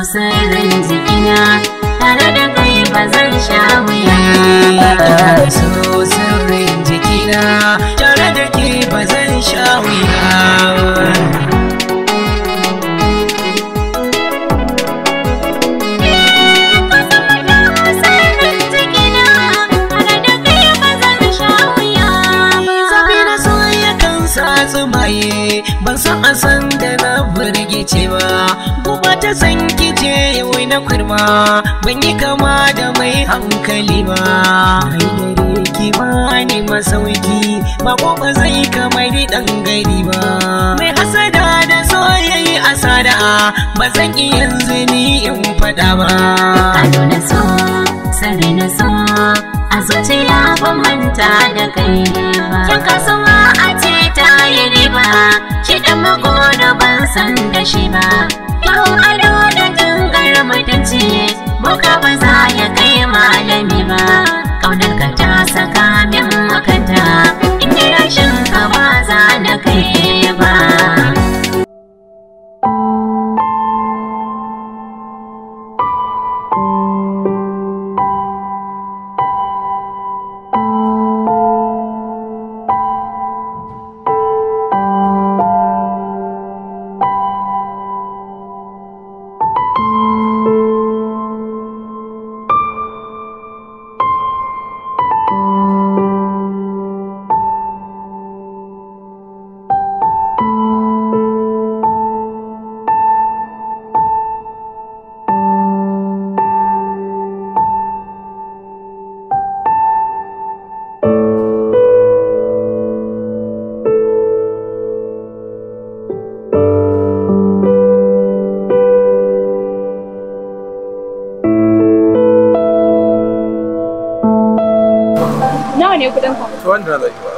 Sirrin jikina tare da kai ba zan sha wuya ba. So sirrin jikina tare da ke ba zan sha wuya ba. Ban san a san da na burgice ba, guba ta san kice yau na kurma, ban yi kama da mai hankali ba. Mai dare ki ba ni masauki, ba ko ba zai kamar dan gari ba. Mai hasada da soyayya asada, ba zan iya yanzu ni in fada ba. Ado na so, sare na so, a zuciya ban manta da kai ba. Kin kasuwa a ce ta yi riba, shi dan magona ban san da shi ba. Kyau ado da dangar mutunci, boka ba za ya kai malami ba. Kaunar ka ta saka min makanta, in yi rashin ka ba za na kai ba. Nawa ne kudin ka? Wanda zai yi ba.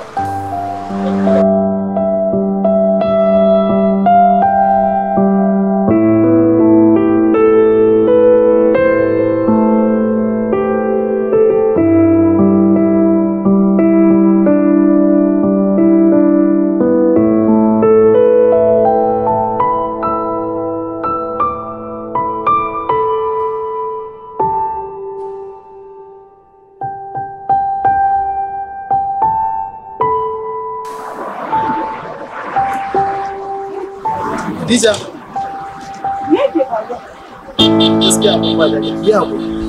Dija. Me ke faruwa? Gaskiya abun ba da ya haƙuri.